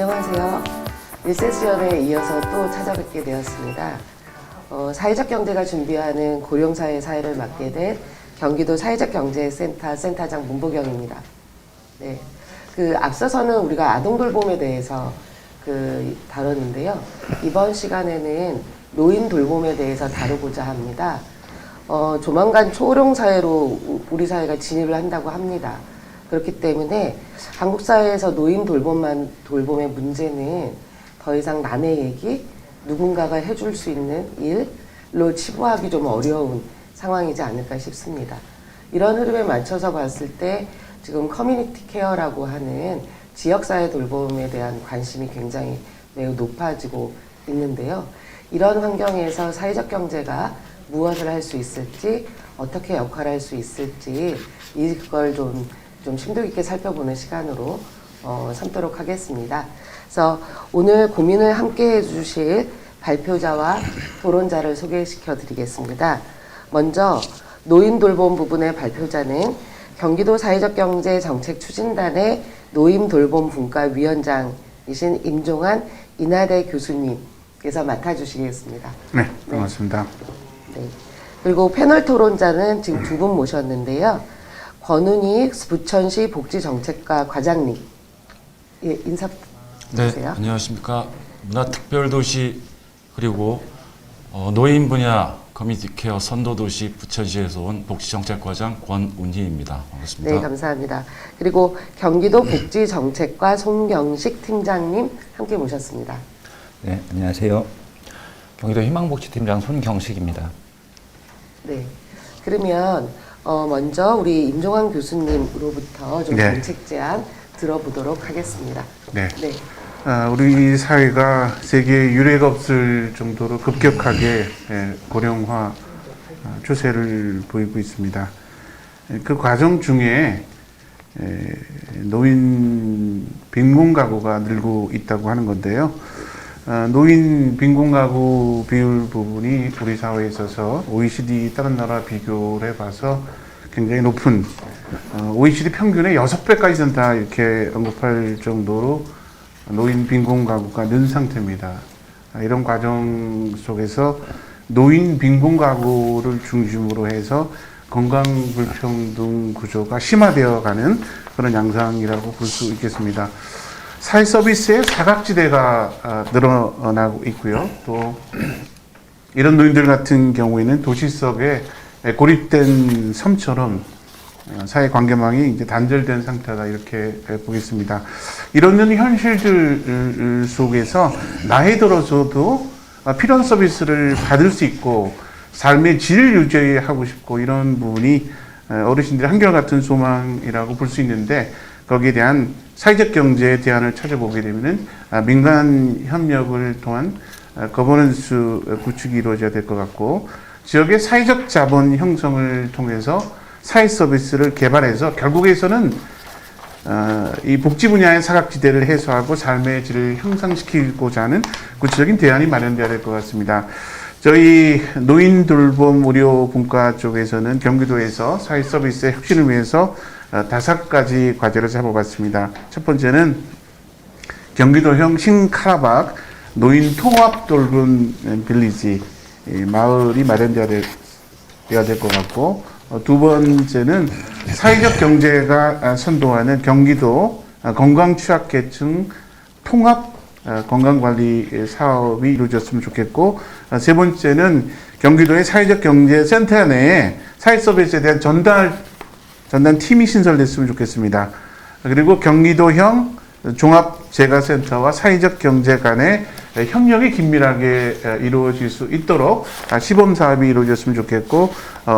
안녕하세요. 리세션에 이어서 또 찾아뵙게 되었습니다. 사회적 경제가 준비하는 고령사회 사회를 맡게 된 경기도 사회적경제센터 센터장 문보경입니다. 네, 앞서서는 우리가 아동돌봄에 대해서 다뤘는데요. 이번 시간에는 노인 돌봄에 대해서 다루고자 합니다. 조만간 초호령 사회로 우리 사회가 진입을 한다고 합니다. 그렇기 때문에 한국 사회에서 노인 돌봄의 문제는 더 이상 남의 얘기, 누군가가 해줄 수 있는 일로 치부하기 좀 어려운 상황이지 않을까 싶습니다. 이런 흐름에 맞춰서 봤을 때 지금 커뮤니티 케어라고 하는 지역사회 돌봄에 대한 관심이 굉장히 매우 높아지고 있는데요. 이런 환경에서 사회적 경제가 무엇을 할 수 있을지, 어떻게 역할을 할 수 있을지 이걸 좀 심도 깊게 살펴보는 시간으로 삼도록 하겠습니다. 그래서 오늘 고민을 함께 해주실 발표자와 토론자를 소개시켜 드리겠습니다. 먼저 노인 돌봄 부분의 발표자는 경기도 사회적경제정책추진단의 노인돌봄분과위원장이신 임종환 인하대 교수님께서 맡아주시겠습니다. 네, 반갑습니다. 네. 그리고 패널 토론자는 지금 두 분 모셨는데요. 권은희 부천시 복지정책과 과장님, 예, 인사 주세요. 네, 안녕하십니까. 문화특별도시 그리고 노인 분야 커뮤니티 케어 선도도시 부천시에서 온 복지정책과장 권은희입니다. 반갑습니다. 네, 감사합니다. 그리고 경기도 복지정책과 송경식 팀장님 함께 모셨습니다. 네, 안녕하세요. 경기도 희망복지팀장 손경식입니다. 네, 그러면 먼저 우리 임종환 교수님으로부터 좀 네. 정책 제안 들어보도록 하겠습니다. 네. 네. 우리 사회가 세계에 유례가 없을 정도로 급격하게 고령화 추세를 보이고 있습니다. 그 과정 중에 노인 빈곤 가구가 늘고 있다고 하는 건데요. 노인 빈곤 가구 비율 부분이 우리 사회에 있어서 OECD 다른 나라 비교를 해봐서 굉장히 높은 OECD 평균의 6배까지 된다 이렇게 언급할 정도로 노인 빈곤 가구가 는 상태입니다. 이런 과정 속에서 노인 빈곤 가구를 중심으로 해서 건강 불평등 구조가 심화되어 가는 그런 양상이라고 볼 수 있겠습니다. 사회 서비스의 사각지대가 늘어나고 있고요. 또 이런 노인들 같은 경우에는 도시 속에 고립된 섬처럼 사회 관계망이 이제 단절된 상태다 이렇게 보겠습니다. 이런 현실들 속에서 나이 들어서도 필요한 서비스를 받을 수 있고 삶의 질을 유지하고 싶고 이런 부분이 어르신들의 한결같은 소망이라고 볼 수 있는데 거기에 대한 사회적 경제의 대안을 찾아보게 되면은 민간 협력을 통한 거버넌스 구축이 이루어져야 될 것 같고 지역의 사회적 자본 형성을 통해서 사회 서비스를 개발해서 결국에서는 이 복지 분야의 사각지대를 해소하고 삶의 질을 향상시키고자 하는 구체적인 대안이 마련돼야 될 것 같습니다. 저희 노인 돌봄 의료 분과 쪽에서는 경기도에서 사회 서비스의 혁신을 위해서 5가지 과제를 잡아봤습니다. 첫 번째는 경기도형 신카라박 노인 통합 돌봄 빌리지 마을이 마련돼야 될 것 같고 두 번째는 사회적 경제가 선도하는 경기도 건강 취약계층 통합 건강관리 사업이 이루어졌으면 좋겠고 세 번째는 경기도의 사회적 경제센터 내에 사회 서비스에 대한 전담 팀이 신설됐으면 좋겠습니다. 그리고 경기도형 종합재가센터와 사회적 경제 간의 협력이 긴밀하게 이루어질 수 있도록 시범 사업이 이루어졌으면 좋겠고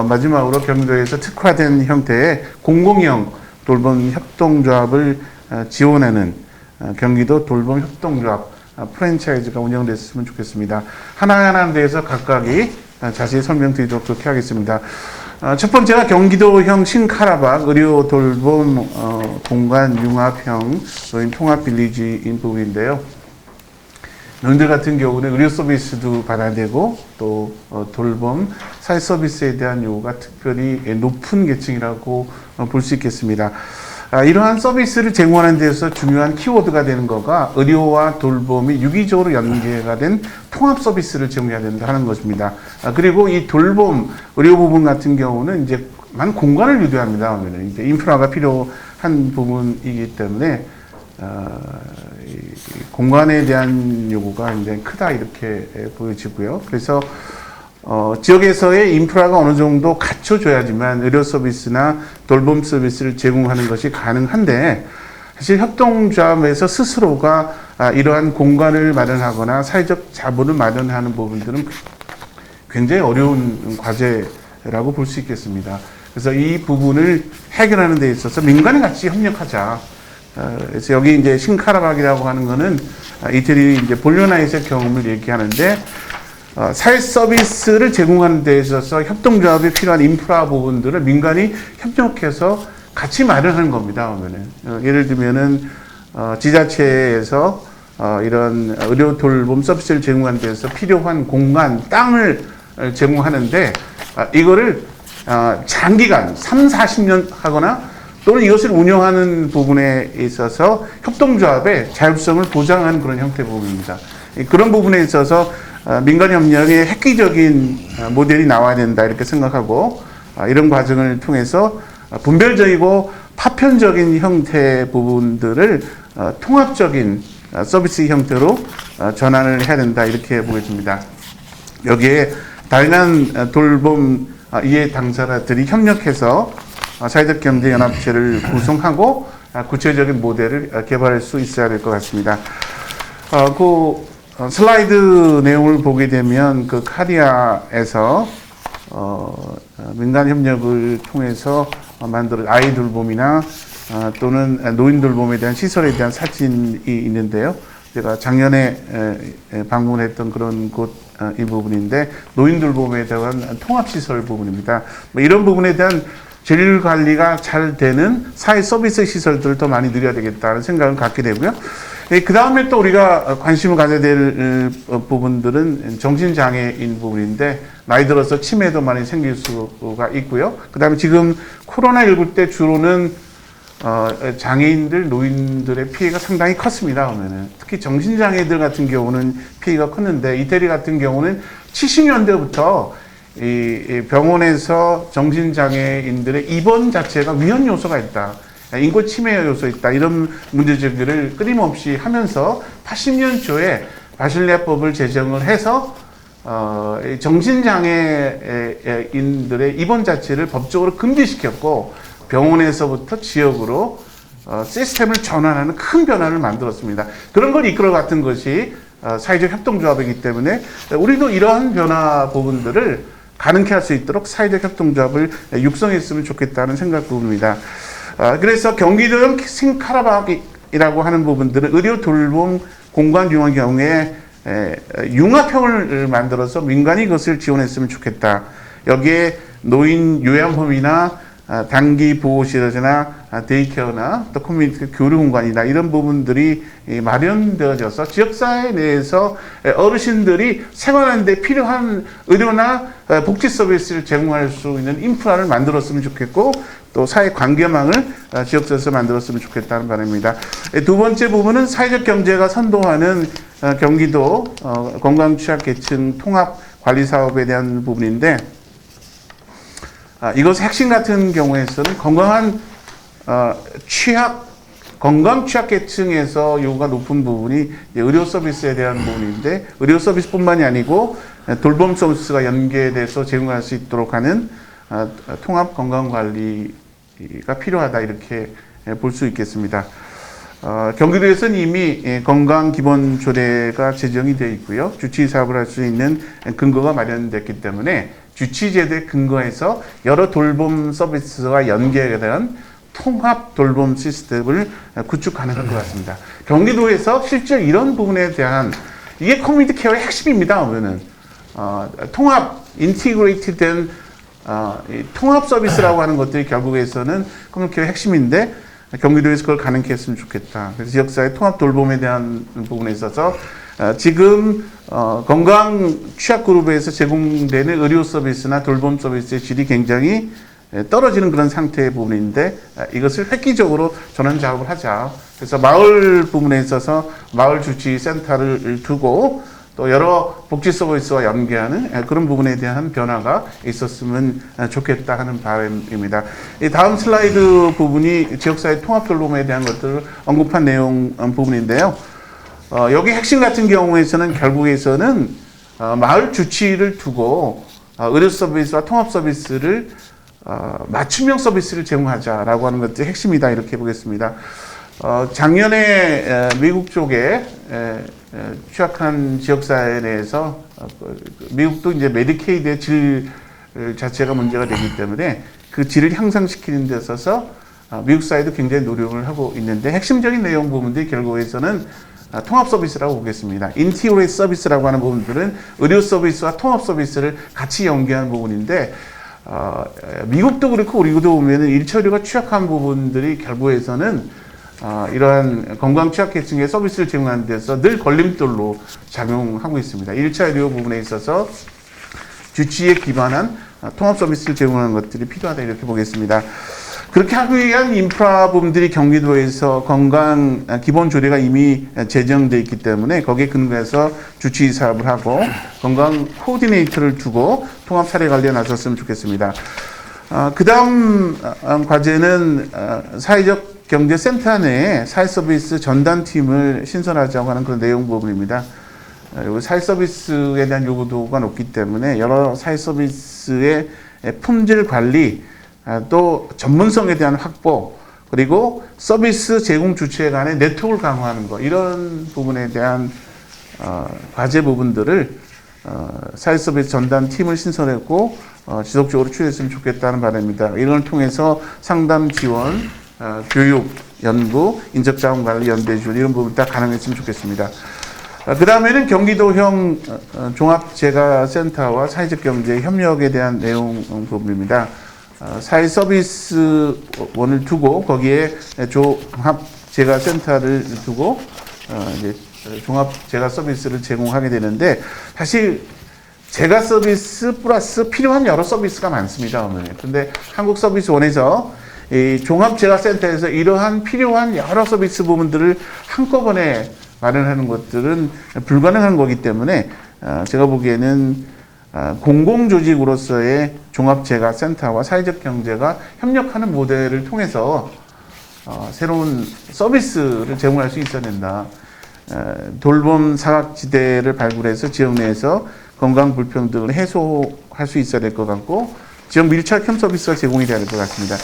마지막으로 경기도에서 특화된 형태의 공공형 돌봄 협동조합을 지원하는 경기도 돌봄 협동조합 프랜차이즈가 운영됐으면 좋겠습니다. 하나하나에 대해서 각각이 자세히 설명드리도록 그렇게 하겠습니다. 첫 번째가 경기도형 신카라박 의료 돌봄 공간 융합형 노인 통합 빌리지인 부분인데요. 노인들 같은 경우는 의료 서비스도 받아야 되고 또 돌봄 사회 서비스에 대한 요구가 특별히 높은 계층이라고 볼 수 있겠습니다. 이러한 서비스를 제공하는 데서 중요한 키워드가 되는 거가 의료와 돌봄이 유기적으로 연계가 된 통합 서비스를 제공해야 된다 하는 것입니다. 그리고 이 돌봄 의료 부분 같은 경우는 이제 많은 공간을 유도합니다. 이제 인프라가 필요한 부분이기 때문에 이 공간에 대한 요구가 굉장히 크다 이렇게 보여지고요. 그래서 지역에서의 인프라가 어느 정도 갖춰져야지만 의료 서비스나 돌봄 서비스를 제공하는 것이 가능한데 사실 협동조합에서 스스로가 이러한 공간을 마련하거나 사회적 자본을 마련하는 부분들은 굉장히 어려운 과제라고 볼 수 있겠습니다. 그래서 이 부분을 해결하는 데 있어서 민간이 같이 협력하자. 그래서 여기 이제 신카라박이라고 하는 거는 이태리 이제 볼리오나이스의 경험을 얘기하는데 사회 서비스를 제공하는 데 있어서 협동조합에 필요한 인프라 부분들을 민간이 협력해서 같이 마련하는 겁니다. 예를 들면은 지자체에서 이런 의료 돌봄 서비스를 제공하는 데서 필요한 공간, 땅을 제공하는데 이거를 장기간 3, 40년 하거나 또는 이것을 운영하는 부분에 있어서 협동조합의 자율성을 보장하는 그런 형태 부분입니다. 그런 부분에 있어서 민간 협력의 획기적인 모델이 나와야 된다 이렇게 생각하고 이런 과정을 통해서 분별적이고 파편적인 형태 부분들을 통합적인 서비스 형태로 전환을 해야 된다 이렇게 보여집니다. 여기에 다양한 돌봄 이해 당사자들이 협력해서 사회적 경제 연합체를 구성하고 구체적인 모델을 개발할 수 있어야 될 것 같습니다. 슬라이드 내용을 보게 되면 그 카리아에서 민간 협력을 통해서 만든 아이 돌봄이나 또는 노인 돌봄에 대한 시설에 대한 사진이 있는데요. 제가 작년에 방문했던 그런 곳 이 부분인데 노인 돌봄에 대한 통합 시설 부분입니다. 이런 부분에 대한 재율 관리가 잘 되는 사회 서비스 시설들을 더 많이 늘려야 되겠다는 생각을 갖게 되고요. 그 다음에 또 우리가 관심을 가져야 될 부분들은 정신장애인 부분인데 나이 들어서 치매도 많이 생길 수가 있고요. 그 다음에 지금 코로나19 때 주로는 장애인들, 노인들의 피해가 상당히 컸습니다. 특히 정신장애들 같은 경우는 피해가 컸는데 이태리 같은 경우는 70년대부터 이 병원에서 정신장애인들의 입원 자체가 위험 요소가 있다. 인권 침해 요소 있다. 이런 문제 제기를 끊임없이 하면서 80년 초에 바실레아법을 제정을 해서 정신장애인들의 입원 자체를 법적으로 금지시켰고 병원에서부터 지역으로 시스템을 전환하는 큰 변화를 만들었습니다. 그런 걸 이끌어 갔던 것이 사회적 협동조합이기 때문에 우리도 이러한 변화 부분들을 가능케 할 수 있도록 사회적 협동조합을 육성했으면 좋겠다는 생각 부분입니다. 그래서 경기도형 신카라박이라고 하는 부분들은 의료 돌봄 공간 융합 경우에 융합형을 만들어서 민간이 그것을 지원했으면 좋겠다. 여기에 노인 요양홈이나 단기 보호시설이나 데이케어나 또 커뮤니티 교류 공간이나 이런 부분들이 마련되어져서 지역사회 내에서 어르신들이 생활하는 데 필요한 의료나 복지 서비스를 제공할 수 있는 인프라를 만들었으면 좋겠고 또 사회 관계망을 지역에서 만들었으면 좋겠다는 바람입니다. 두 번째 부분은 사회적 경제가 선도하는 경기도 건강 취약계층 통합 관리 사업에 대한 부분인데 이것의 핵심 같은 경우에서는 건강 취약계층에서 요구가 높은 부분이 의료 서비스에 대한 부분인데 의료 서비스뿐만이 아니고 돌봄 서비스가 연계돼서 제공할 수 있도록 하는 통합 건강 관리가 필요하다 이렇게 볼 수 있겠습니다. 경기도에서는 이미 건강 기본 조례가 제정이 되어 있고요. 주치 사업을 할 수 있는 근거가 마련됐기 때문에 주치제도에 근거해서 여러 돌봄 서비스와 연계된 통합 돌봄 시스템을 구축 가능할 것 같습니다. 경기도에서 실제 이런 부분에 대한 이게 커뮤니티 케어의 핵심입니다. 통합 인티그레이트된 통합 서비스라고 하는 것들이 결국에서는 커뮤니티 케어의 핵심인데 경기도에서 그걸 가능케 했으면 좋겠다. 그래서 지역사회 통합 돌봄에 대한 부분에 있어서 지금 건강 취약 그룹에서 제공되는 의료 서비스나 돌봄 서비스의 질이 굉장히 떨어지는 그런 상태의 부분인데 이것을 획기적으로 전환 작업을 하자. 그래서 마을 부분에 있어서 마을 주치 센터를 두고 또 여러 복지 서비스와 연계하는 그런 부분에 대한 변화가 있었으면 좋겠다 하는 바람입니다. 이 다음 슬라이드 부분이 지역사회 통합 돌봄에 대한 것들을 언급한 내용 부분인데요. 여기 핵심 같은 경우에서는 결국에서는 마을 주치를 두고 의료 서비스와 통합 서비스를 맞춤형 서비스를 제공하자라고 하는 것들이 핵심이다 이렇게 보겠습니다. 작년에 미국 쪽에 취약한 지역사회에 대해서 미국도 이제 메디케이드의 질 자체가 문제가 되기 때문에 그 질을 향상시키는 데 있어서 미국 사회도 굉장히 노력을 하고 있는데 핵심적인 내용 부분들이 결국에서는 통합 서비스라고 보겠습니다. 인티그레이트 서비스라고 하는 부분들은 의료 서비스와 통합 서비스를 같이 연계하는 부분인데 미국도 그렇고 우리도 보면은 일처리가 취약한 부분들이 결국에서는 이러한 건강 취약계층의 서비스를 제공하는 데서 늘 걸림돌로 작용하고 있습니다. 1차 의료 부분에 있어서 주치에 기반한 통합 서비스를 제공하는 것들이 필요하다 이렇게 보겠습니다. 그렇게 하기 위한 인프라 부분들이 경기도에서 건강 기본 조례가 이미 제정되어 있기 때문에 거기에 근거해서 주치 사업을 하고 건강 코디네이터를 두고 통합 사례 관리에 나섰으면 좋겠습니다. 그 다음 과제는 사회적 경제센터 내에 사회서비스 전담팀을 신설하자고 하는 그런 내용 부분입니다. 사회서비스에 대한 요구도가 높기 때문에 여러 사회서비스의 품질 관리, 또 전문성에 대한 확보, 그리고 서비스 제공 주체 간의 네트워크를 강화하는 것, 이런 부분에 대한 과제 부분들을 사회서비스 전담팀을 신설했고 지속적으로 추진했으면 좋겠다는 바람입니다. 이걸 통해서 상담 지원, 교육, 연구, 인적자원 관리, 연대 지원 이런 부분 다 가능했으면 좋겠습니다. 그 다음에는 경기도형 종합재가센터와 사회적 경제 협력에 대한 내용 부분입니다. 사회 서비스원을 두고 거기에 종합재가센터를 두고 이제 종합재가 서비스를 제공하게 되는데 사실 재가 서비스 플러스 필요한 여러 서비스가 많습니다. 그런데 한국서비스원에서 이 종합재가센터에서 이러한 필요한 여러 서비스 부분들을 한꺼번에 마련하는 것들은 불가능한 거기 때문에 제가 보기에는 공공조직으로서의 종합재가센터와 사회적 경제가 협력하는 모델을 통해서 새로운 서비스를 제공할 수 있어야 된다. 돌봄 사각지대를 발굴해서 지역 내에서 건강 불평등을 해소할 수 있어야 될 것 같고 지역 밀착 형 서비스가 제공이 돼야 될 것 같습니다.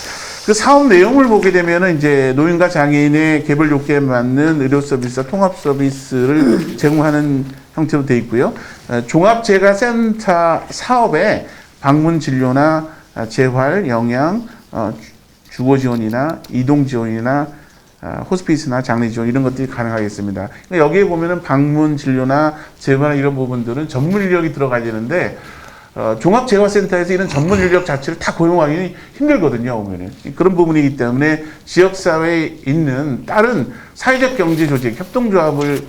그 사업 내용을 보게 되면은 이제 노인과 장애인의 개별 요건에 맞는 의료 서비스와 통합 서비스를 제공하는 형태로 되어 있고요. 종합재가센터 사업에 방문 진료나 재활, 영양, 주거 지원이나 이동 지원이나 호스피스나 장례 지원 이런 것들이 가능하겠습니다. 여기에 보면은 방문 진료나 재활 이런 부분들은 전문 인력이 들어가야 되는데 종합재가센터에서 이런 전문 인력 자체를 다 고용하기 힘들거든요. 보면은 그런 부분이기 때문에 지역사회에 있는 다른 사회적 경제 조직, 협동조합을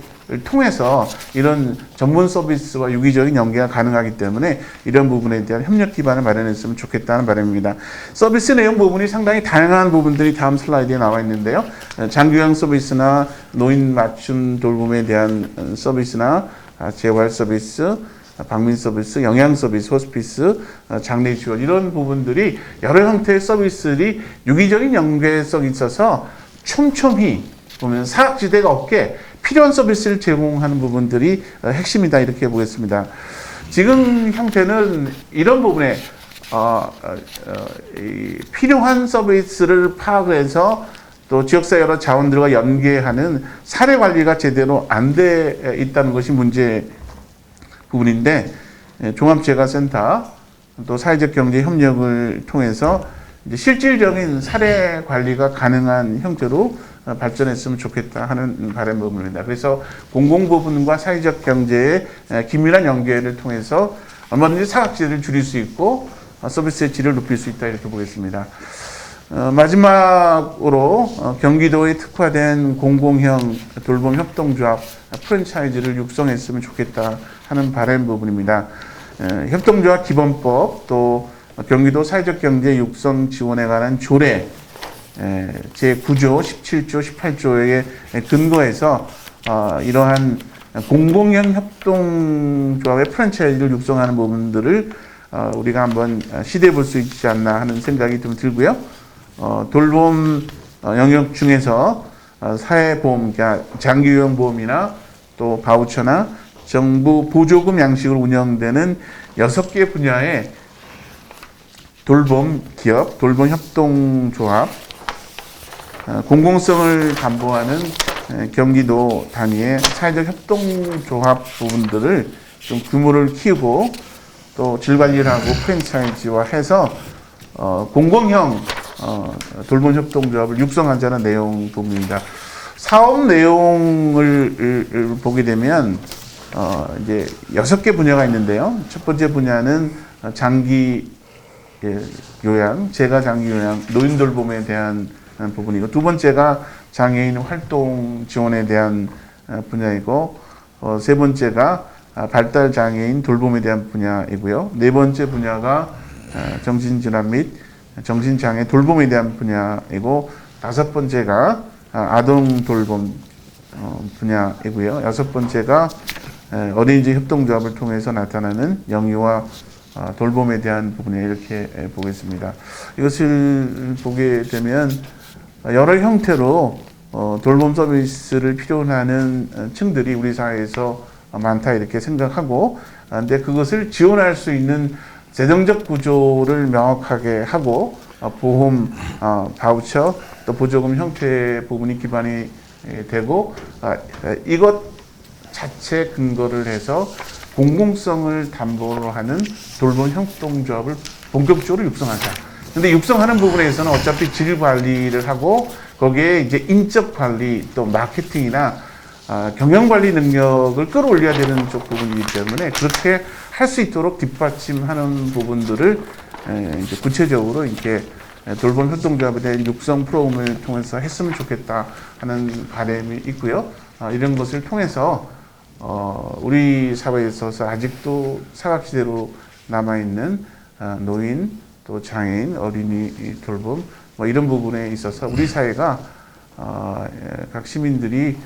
통해서 이런 전문 서비스와 유기적인 연계가 가능하기 때문에 이런 부분에 대한 협력 기반을 마련했으면 좋겠다는 바람입니다. 서비스 내용 부분이 상당히 다양한 부분들이 다음 슬라이드에 나와 있는데요. 장기요양 서비스나 노인 맞춤 돌봄에 대한 서비스나 재활 서비스, 방민 서비스, 영양 서비스, 호스피스, 장례 지원 이런 부분들이 여러 형태의 서비스들이 유기적인 연계성이 있어서 촘촘히 보면 사각지대가 없게 필요한 서비스를 제공하는 부분들이 핵심이다 이렇게 보겠습니다. 지금 형태는 이런 부분에 필요한 서비스를 파악해서 또 지역사회 여러 자원들과 연계하는 사례 관리가 제대로 안 돼 있다는 것이 문제 부분인데 종합재가센터 또 사회적 경제 협력을 통해서 이제 실질적인 사례 관리가 가능한 형태로 발전했으면 좋겠다 하는 바람 부분입니다. 그래서 공공부분과 사회적 경제의 긴밀한 연계를 통해서 얼마든지 사각지대를 줄일 수 있고 서비스의 질을 높일 수 있다 이렇게 보겠습니다. 마지막으로 경기도에 특화된 공공형 돌봄 협동조합 프랜차이즈를 육성했으면 좋겠다 하는 바람 부분입니다. 협동조합 기본법 또 경기도 사회적 경제 육성 지원에 관한 조례 제9조, 17조, 18조에 근거해서 이러한 공공형 협동조합의 프랜차이즈를 육성하는 부분들을 우리가 한번 시도해 볼 수 있지 않나 하는 생각이 좀 들고요. 돌봄 영역 중에서 사회보험, 그러니까 장기요양보험이나 또 바우처나 정부 보조금 양식으로 운영되는 6개 분야의 돌봄 기업, 돌봄 협동조합, 공공성을 담보하는 경기도 단위의 사회적 협동조합 부분들을 좀 규모를 키우고 또 질 관리를 하고 프랜차이즈화해서 공공형 돌봄 협동조합을 육성하자는 내용 부분입니다. 사업 내용을 보게 되면 이제 6개 분야가 있는데요. 첫 번째 분야는 장기 요양, 재가 장기 요양, 노인 돌봄에 대한 부분이고, 두 번째가 장애인 활동 지원에 대한 분야이고, 세 번째가 발달 장애인 돌봄에 대한 분야이고요. 네 번째 분야가 정신질환 및 정신장애 돌봄에 대한 분야이고, 다섯 번째가 아동 돌봄 분야이고요. 여섯 번째가 어린이집 협동조합을 통해서 나타나는 영유아 돌봄에 대한 부분에 이렇게 보겠습니다. 이것을 보게 되면 여러 형태로 돌봄 서비스를 필요로 하는 층들이 우리 사회에서 많다 이렇게 생각하고, 근데 그것을 지원할 수 있는 재정적 구조를 명확하게 하고 보험, 바우처, 또 보조금 형태 부분이 기반이 되고, 이것 자체 근거를 해서 공공성을 담보로 하는 돌봄 협동조합을 본격적으로 육성하자. 근데 육성하는 부분에서는 어차피 질 관리를 하고 거기에 이제 인적 관리 또 마케팅이나 경영 관리 능력을 끌어올려야 되는 쪽 부분이기 때문에 그렇게 할 수 있도록 뒷받침하는 부분들을 이제 구체적으로 이렇게 돌봄 협동조합에 대한 육성 프로그램을 통해서 했으면 좋겠다 하는 바람이 있고요. 이런 것을 통해서 우리 사회에 있어서 아직도 사각지대로 남아있는 노인, 또 장애인, 어린이 돌봄 뭐 이런 부분에 있어서 우리 사회가 각 시민들이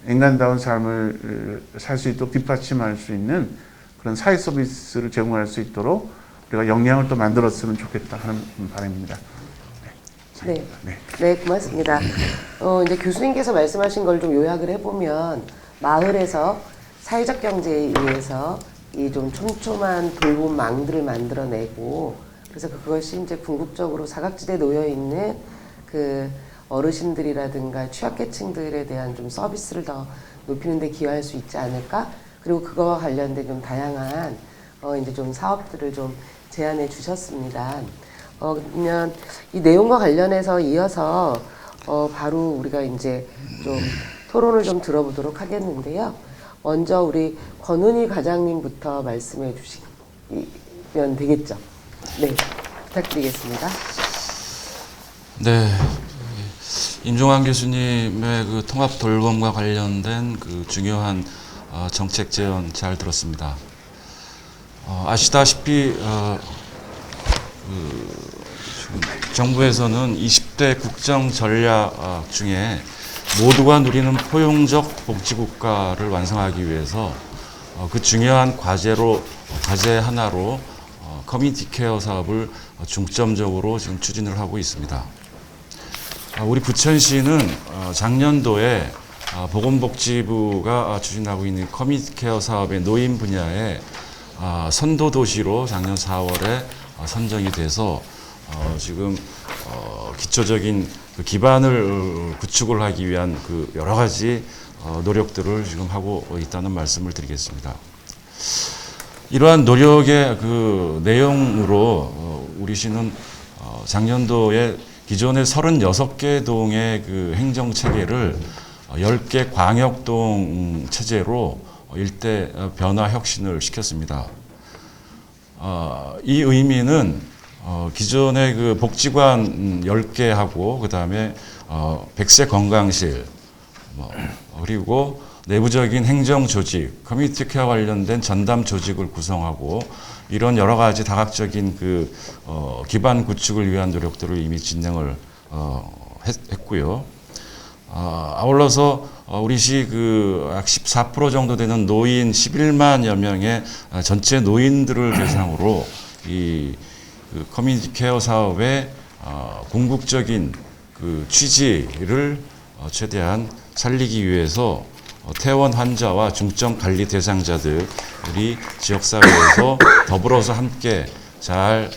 인간다운 삶을 살 수 있도록 뒷받침할 수 있는 그런 사회 서비스를 제공할 수 있도록 우리가 역량을 또 만들었으면 좋겠다 하는 바람입니다. 네, 고맙습니다. 이제 교수님께서 말씀하신 걸 좀 요약을 해보면, 마을에서 사회적 경제에 의해서 이 좀 촘촘한 돌봄망들을 만들어내고, 그래서 그것이 이제 궁극적으로 사각지대에 놓여 있는 그 어르신들이라든가 취약계층들에 대한 좀 서비스를 더 높이는 데 기여할 수 있지 않을까? 그리고 그거와 관련된 좀 다양한 이제 좀 사업들을 좀 제안해 주셨습니다. 그러면 이 내용과 관련해서 이어서 바로 우리가 이제 좀 토론을 좀 들어보도록 하겠는데요. 먼저 우리 권은희 과장님부터 말씀해 주시면 되겠죠. 네, 부탁드리겠습니다. 네, 임종환 교수님의 그 통합 돌봄과 관련된 그 중요한 정책 제언 잘 들었습니다. 아시다시피 정부에서는 20대 국정 전략 중에 모두가 누리는 포용적 복지국가를 완성하기 위해서 그 중요한 과제 하나로 커뮤니티 케어 사업을 중점적으로 지금 추진을 하고 있습니다. 우리 부천시는 작년도에 보건복지부가 추진하고 있는 커뮤니티 케어 사업의 노인 분야에 선도도시로 작년 4월에 선정이 돼서 지금 기초적인 그 기반을 구축을 하기 위한 그 여러 가지 노력들을 지금 하고 있다는 말씀을 드리겠습니다. 이러한 노력의 그 내용으로 우리 시는 작년도에 기존의 36개 동의 그 행정체계를 10개 광역동 체제로 일대 변화 혁신을 시켰습니다. 이 의미는 기존의 그 복지관 10개하고 그 다음에 백세 건강실 그리고 내부적인 행정 조직, 커뮤니티 케어 관련된 전담 조직을 구성하고 이런 여러 가지 다각적인 기반 구축을 위한 노력들을 이미 진행을 했고요. 아울러서 우리 시 약 14% 정도 되는 노인 11만여 명의 전체 노인들을 대상으로 이 커뮤니티 케어 사업의 궁극적인 취지를 최대한 살리기 위해서 퇴원 환자와 중증 관리 대상자들이 지역사회에서 더불어서 함께 잘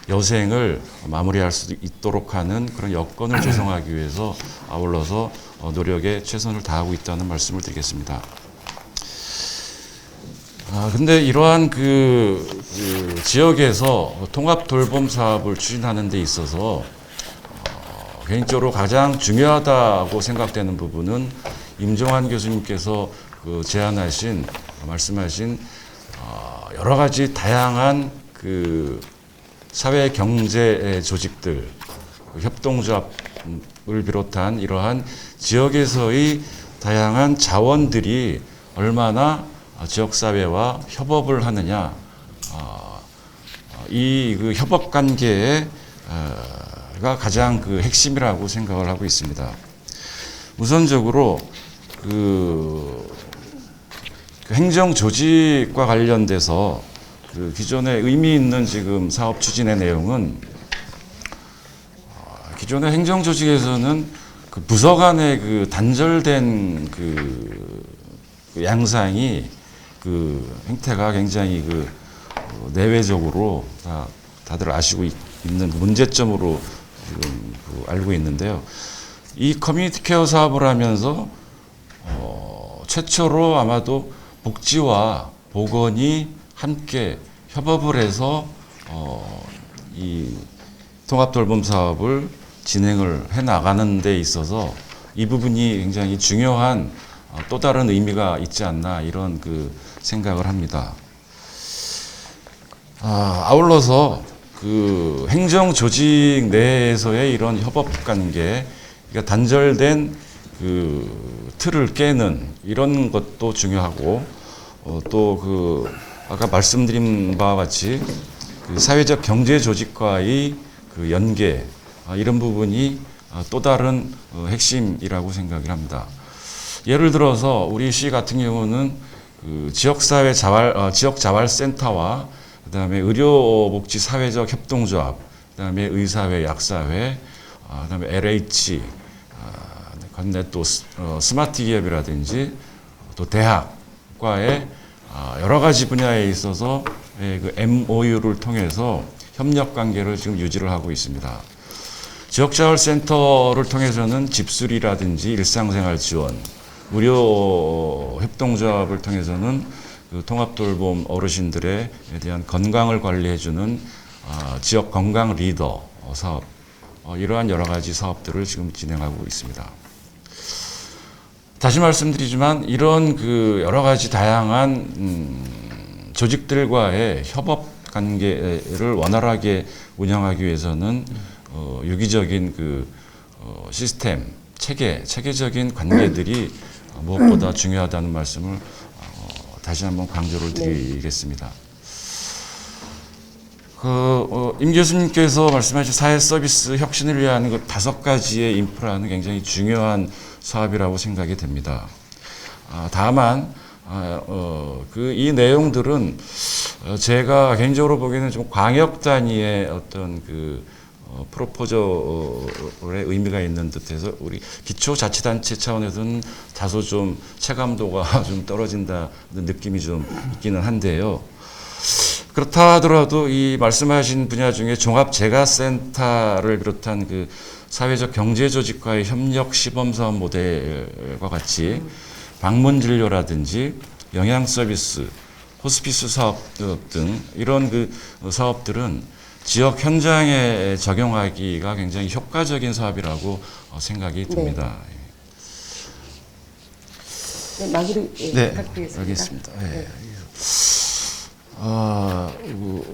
여생을 마무리할 수 있도록 하는 그런 여건을 조성하기 위해서 아울러서 노력에 최선을 다하고 있다는 말씀을 드리겠습니다. 근데 이러한 지역에서 통합 돌봄 사업을 추진하는 데 있어서 개인적으로 가장 중요하다고 생각되는 부분은 임종환 교수님께서 말씀하신 여러 가지 다양한 사회 경제 조직들, 협동조합을 비롯한 이러한 지역에서의 다양한 자원들이 얼마나 지역사회와 협업을 하느냐, 이 협업 관계가 가장 핵심이라고 생각을 하고 있습니다. 우선적으로 행정 조직과 관련돼서 기존의 의미 있는 지금 사업 추진의 내용은 기존의 행정 조직에서는 부서 간의 단절된 양상이 행태가 굉장히 내외적으로 다들 아시고 있는 문제점으로 지금 알고 있는데요. 이 커뮤니티 케어 사업을 하면서 최초로 아마도 복지와 보건이 함께 협업을 해서 이 통합돌봄 사업을 진행을 해 나가는 데 있어서 이 부분이 굉장히 중요한 또 다른 의미가 있지 않나 이런 생각을 합니다. 아울러서 행정 조직 내에서의 이런 협업 관계, 그러니까 단절된 틀을 깨는 이런 것도 중요하고 또 아까 말씀드린 바와 같이 사회적 경제 조직과의 연계 이런 부분이 또 다른 핵심이라고 생각을 합니다. 예를 들어서 우리 시 같은 경우는 지역사회 지역자활센터와 그다음에 의료복지 사회적 협동조합, 그다음에 의사회, 약사회, 그다음에 LH, 관내 또 스마트 기업이라든지 또 대학과의 여러 가지 분야에 있어서 MOU를 통해서 협력 관계를 지금 유지를 하고 있습니다. 지역자활센터를 통해서는 집수리라든지 일상생활 지원, 의료 협동조합을 통해서는 통합돌봄 어르신들에 대한 건강을 관리해주는 지역 건강 리더 사업, 이러한 여러 가지 사업들을 지금 진행하고 있습니다. 다시 말씀드리지만 이런 여러 가지 다양한 조직들과의 협업 관계를 원활하게 운영하기 위해서는 유기적인 시스템, 체계적인 관계들이 무엇보다 중요하다는 말씀을 다시 한번 강조를 드리겠습니다. 임 교수님께서 말씀하신 사회 서비스 혁신을 위한 5가지의 인프라는 굉장히 중요한 사업이라고 생각이 됩니다. 다만 이 내용들은 제가 개인적으로 보기에는 좀 광역 단위의 어떤 프로포저의 의미가 있는 듯해서 우리 기초자치단체 차원에서는 다소 좀 체감도가 좀 떨어진다는 느낌이 좀 있기는 한데요. 그렇다 하더라도 이 말씀하신 분야 중에 종합재가센터를 비롯한 사회적 경제조직과의 협력 시범사업 모델과 같이 방문진료라든지 영양서비스, 호스피스 사업 등 이런 사업들은 지역 현장에 적용하기가 굉장히 효과적인 사업이라고 생각이 듭니다. 네, 마무리 부탁드리겠습니다. 알겠습니다. 네.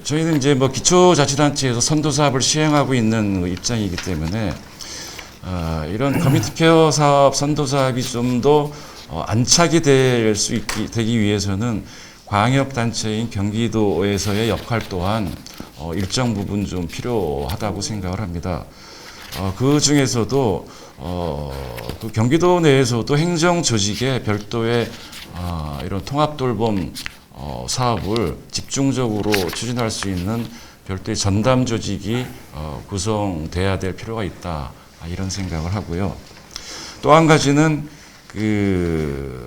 저희는 이제 기초자치단체에서 선도사업을 시행하고 있는 입장이기 때문에 이런 커뮤니티 케어 사업 선도사업이 좀 더 안착이 되기 위해서는 광역단체인 경기도에서의 역할 또한 일정 부분 좀 필요하다고 생각을 합니다. 그 중에서도 그 경기도 내에서도 행정 조직에 별도의 이런 통합돌봄 사업을 집중적으로 추진할 수 있는 별도의 전담 조직이 구성돼야 될 필요가 있다, 이런 생각을 하고요. 또 한 가지는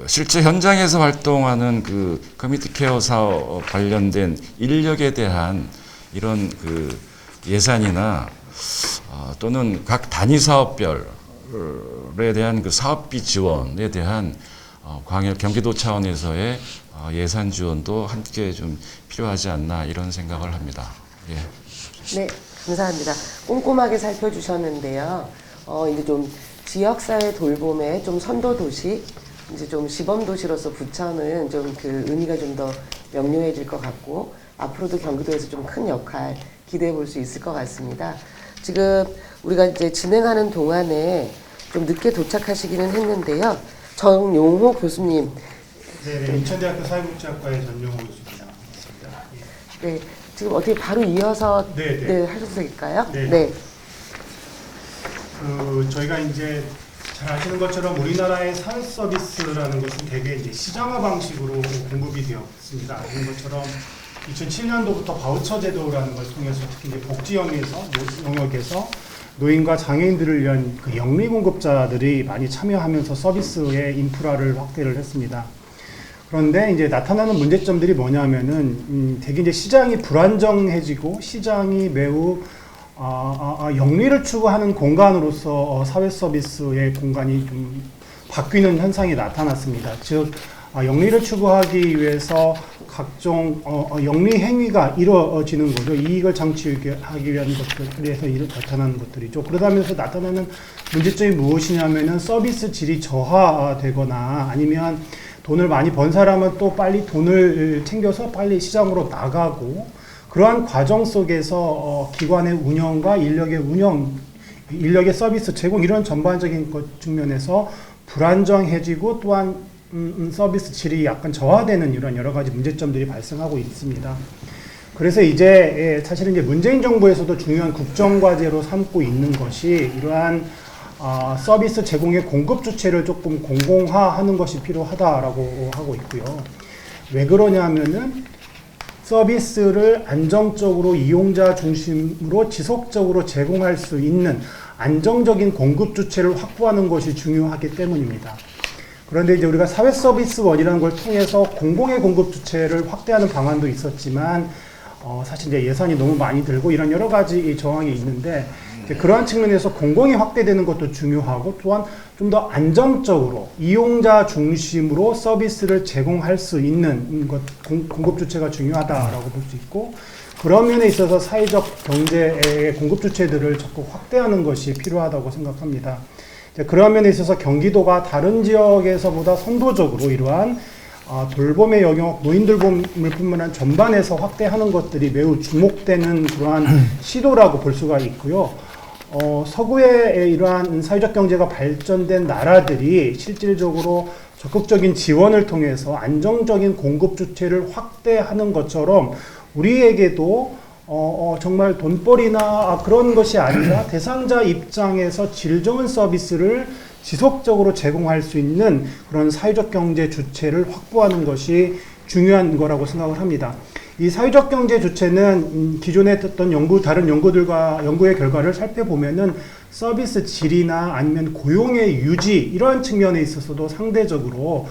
실제 현장에서 활동하는 커뮤니티 케어 사업 관련된 인력에 대한 이런 예산이나 또는 각 단위 사업별에 대한 사업비 지원에 대한 경기도 차원에서의 예산 지원도 함께 좀 필요하지 않나, 이런 생각을 합니다. 예. 네, 감사합니다. 꼼꼼하게 살펴주셨는데요. 이제 좀 지역사회 돌봄의 좀 선도 도시, 이제 좀 시범 도시로서 부천은 좀 의미가 좀 더 명료해질 것 같고, 앞으로도 경기도에서 좀 큰 역할 기대해 볼 수 있을 것 같습니다. 지금 우리가 이제 진행하는 동안에 좀 늦게 도착하시기는 했는데요. 정용호 교수님. 네, 인천대학교 사회복지학과의 전용호 교수입니다. 반갑습니다. 예. 네, 지금 어떻게 바로 이어서 네. 하셔도 될까요? 네. 저희가 이제 잘 아시는 것처럼 우리나라의 사회 서비스라는 것은 대개 이제 시장화 방식으로 공급이 되었습니다. 아시는 것처럼 2007년도부터 바우처 제도라는 걸 통해서 특히 이제 복지 영역에서 노인과 장애인들을 위한 영리 공급자들이 많이 참여하면서 서비스의 인프라를 확대를 했습니다. 그런데 이제 나타나는 문제점들이 뭐냐면은 대개 이제 시장이 불안정해지고 시장이 매우 영리를 추구하는 공간으로서 사회 서비스의 공간이 좀 바뀌는 현상이 나타났습니다. 즉 영리를 추구하기 위해서 각종 영리 행위가 이루어지는 거죠. 이익을 창출하기 위한 것들에서 나타나는 것들이죠. 그러다면서 나타나는 문제점이 무엇이냐면은 서비스 질이 저하되거나 아니면 돈을 많이 번 사람은 또 빨리 돈을 챙겨서 빨리 시장으로 나가고, 그러한 과정 속에서 기관의 운영과 인력의 서비스 제공, 이런 전반적인 측면에서 불안정해지고 또한 서비스 질이 약간 저하되는 이런 여러 가지 문제점들이 발생하고 있습니다. 그래서 이제 사실은 이제 문재인 정부에서도 중요한 국정과제로 삼고 있는 것이 이러한 서비스 제공의 공급 주체를 조금 공공화하는 것이 필요하다라고 하고 있고요. 왜 그러냐면은 서비스를 안정적으로 이용자 중심으로 지속적으로 제공할 수 있는 안정적인 공급 주체를 확보하는 것이 중요하기 때문입니다. 그런데 이제 우리가 사회 서비스원이라는 걸 통해서 공공의 공급 주체를 확대하는 방안도 있었지만 사실 이제 예산이 너무 많이 들고 이런 여러 가지 정황이 있는데, 그러한 측면에서 공공이 확대되는 것도 중요하고 또한 좀 더 안정적으로 이용자 중심으로 서비스를 제공할 수 있는 공급 주체가 중요하다라고 볼 수 있고, 그런 면에 있어서 사회적 경제의 공급 주체들을 적극 확대하는 것이 필요하다고 생각합니다. 그런 면에 있어서 경기도가 다른 지역에서보다 선도적으로 이러한 돌봄의 영역, 노인돌봄을 뿐만 아니라 전반에서 확대하는 것들이 매우 주목되는 그러한 시도라고 볼 수가 있고요. 서구의 이러한 사회적 경제가 발전된 나라들이 실질적으로 적극적인 지원을 통해서 안정적인 공급 주체를 확대하는 것처럼 우리에게도 정말 돈벌이나 그런 것이 아니라 대상자 입장에서 질 좋은 서비스를 지속적으로 제공할 수 있는 그런 사회적 경제 주체를 확보하는 것이 중요한 거라고 생각을 합니다. 이 사회적 경제 주체는 기존에 했던 다른 연구의 결과를 살펴보면은 서비스 질이나 아니면 고용의 유지, 이러한 측면에 있어서도 상대적으로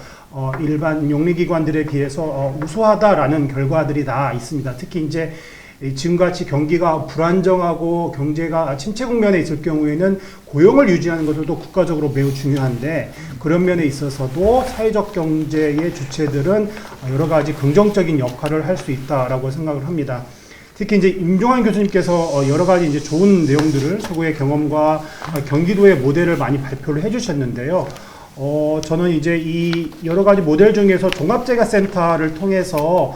일반 용리기관들에 비해서 우수하다라는 결과들이 다 있습니다. 특히 이제 지금같이 경기가 불안정하고 경제가 침체 국면에 있을 경우에는 고용을 유지하는 것도 국가적으로 매우 중요한데, 그런 면에 있어서도 사회적 경제의 주체들은 여러 가지 긍정적인 역할을 할 수 있다라고 생각을 합니다. 특히 이제 임종환 교수님께서 여러 가지 이제 좋은 내용들을 서구의 경험과 경기도의 모델을 많이 발표를 해주셨는데요. 저는 이제 이 여러 가지 모델 중에서 종합재가센터를 통해서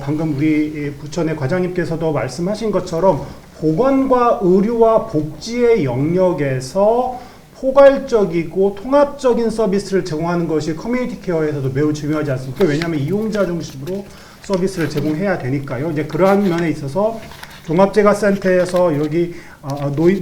방금 우리 부천의 과장님께서도 말씀하신 것처럼 보건과 의료와 복지의 영역에서 포괄적이고 통합적인 서비스를 제공하는 것이 커뮤니티 케어에서도 매우 중요하지 않습니까? 왜냐하면 이용자 중심으로 서비스를 제공해야 되니까요. 이제 그러한 면에 있어서 종합재가센터에서 여기 노인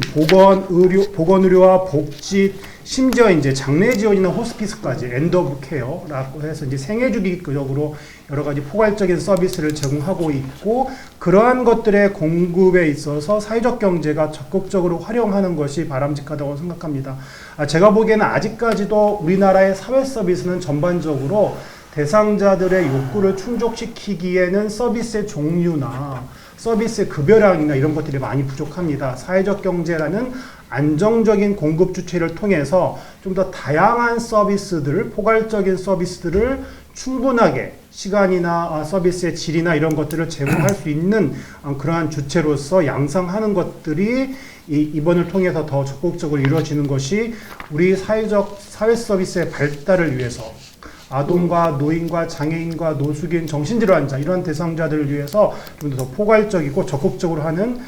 보건의료와 복지, 심지어 이제 장례 지원이나 호스피스까지 엔드 오브 케어라고 해서 이제 생애주기적으로 여러 가지 포괄적인 서비스를 제공하고 있고, 그러한 것들의 공급에 있어서 사회적 경제가 적극적으로 활용하는 것이 바람직하다고 생각합니다. 제가 보기에는 아직까지도 우리나라의 사회 서비스는 전반적으로 대상자들의 욕구를 충족시키기에는 서비스의 종류나 서비스의 급여량이나 이런 것들이 많이 부족합니다. 사회적 경제라는 안정적인 공급 주체를 통해서 좀 더 다양한 서비스들을, 포괄적인 서비스들을 충분하게 시간이나 서비스의 질이나 이런 것들을 제공할 수 있는 그러한 주체로서 양성하는 것들이 이번을 통해서 더 적극적으로 이루어지는 것이 우리 사회 서비스의 발달을 위해서, 아동과 노인과 장애인과 노숙인, 정신질환자 이러한 대상자들을 위해서 좀 더 포괄적이고 적극적으로 하는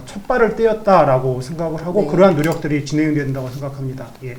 첫발을 떼었다라고 생각을 하고, 네. 그러한 노력들이 진행된다고 생각합니다. 예.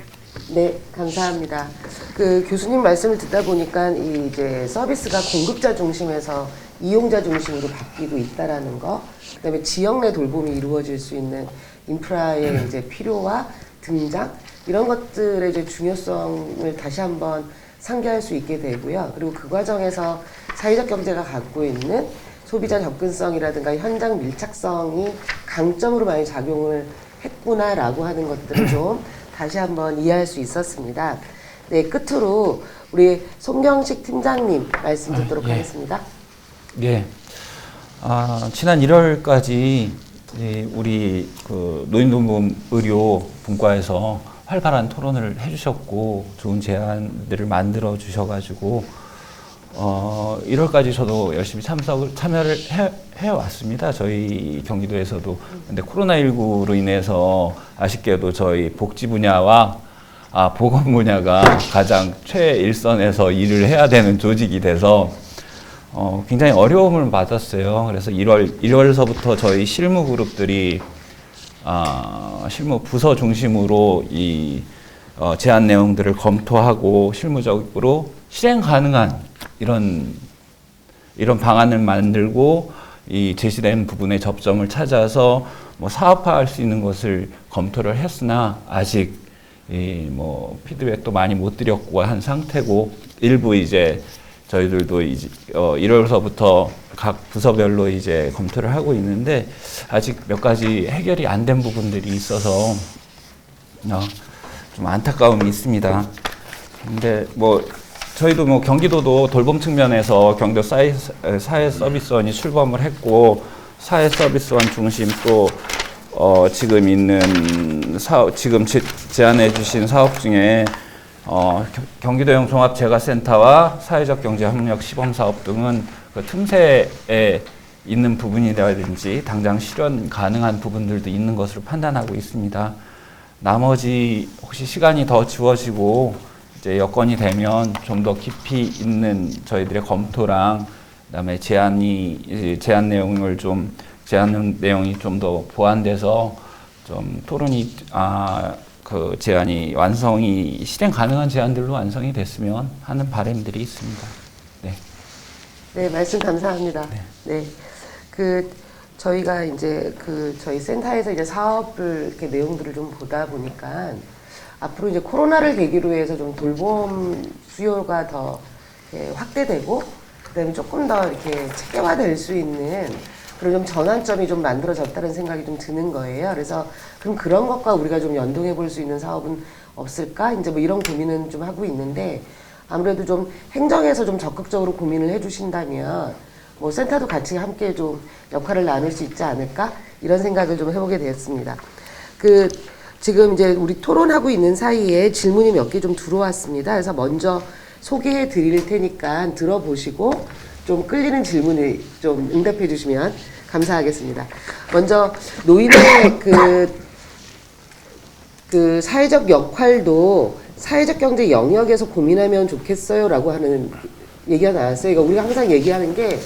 네, 감사합니다. 그 교수님 말씀을 듣다 보니까 이제 서비스가 공급자 중심에서 이용자 중심으로 바뀌고 있다라는 거, 그다음에 지역 내 돌봄이 이루어질 수 있는 인프라의 이제 필요와 등장, 이런 것들의 이제 중요성을 다시 한번 상기할 수 있게 되고요. 그리고 그 과정에서 사회적 경제가 갖고 있는 소비자 접근성이라든가 현장 밀착성이 강점으로 많이 작용을 했구나라고 하는 것들을 좀 다시 한번 이해할 수 있었습니다. 네, 끝으로 우리 송경식 팀장님 말씀 듣도록 예. 하겠습니다. 예. 지난 1월까지 우리 그 노인돌봄 의료 분과에서 활발한 토론을 해주셨고 좋은 제안들을 만들어 주셔가지고 1월까지 저도 열심히 참여를 해왔습니다. 저희 경기도에서도. 근데 코로나19로 인해서 아쉽게도 저희 복지 분야와 보건 분야가 가장 최일선에서 일을 해야 되는 조직이 돼서 굉장히 어려움을 받았어요. 그래서 1월서부터 저희 실무 그룹들이 실무 부서 중심으로 이 제안 내용들을 검토하고 실무적으로 실행 가능한 이런 방안을 만들고 이 제시된 부분의 접점을 찾아서 뭐 사업화할 수 있는 것을 검토를 했으나 아직 뭐 피드백도 많이 못 드렸고 한 상태고, 일부 이제 저희들도 이제 1월서부터 각 부서별로 이제 검토를 하고 있는데 아직 몇 가지 해결이 안 된 부분들이 있어서 좀 안타까움이 있습니다. 근데 뭐 저희도 뭐 경기도도 돌봄 측면에서 경기도 사회 서비스원이 출범을 했고, 사회 서비스원 중심 또 지금 있는 지금 제안해 주신 사업 중에 경기도형 종합재가센터와 사회적 경제 협력 시범 사업 등은 그 틈새에 있는 부분이라든지 당장 실현 가능한 부분들도 있는 것으로 판단하고 있습니다. 나머지 혹시 시간이 더 주어지고 이제 여건이 되면 좀 더 깊이 있는 저희들의 검토랑 그다음에 제안 내용이 좀 더 보완돼서 좀 토론이 그 제안이 실행 가능한 제안들로 완성이 됐으면 하는 바람들이 있습니다. 네. 네, 말씀 감사합니다. 네. 저희가 이제 저희 센터에서 이제 사업을 이렇게 내용들을 좀 보다 보니까 앞으로 이제 코로나를 계기로 해서 좀 돌봄 수요가 더 확대되고, 그다음에 조금 더 이렇게 체계화될 수 있는 그런 좀 전환점이 좀 만들어졌다는 생각이 좀 드는 거예요. 그래서 그럼 그런 것과 우리가 좀 연동해 볼 수 있는 사업은 없을까? 이제 뭐 이런 고민은 좀 하고 있는데, 아무래도 좀 행정에서 좀 적극적으로 고민을 해주신다면 뭐 센터도 같이 함께 좀 역할을 나눌 수 있지 않을까? 이런 생각을 좀 해보게 되었습니다. 지금 이제 우리 토론하고 있는 사이에 질문이 몇 개 좀 들어왔습니다. 그래서 먼저 소개해 드릴 테니까 들어보시고 좀 끌리는 질문을 좀 응답해 주시면 감사하겠습니다. 먼저 노인의 그 사회적 역할도 사회적 경제 영역에서 고민하면 좋겠어요라고 하는 얘기가 나왔어요. 그러니까 우리가 항상 얘기하는 게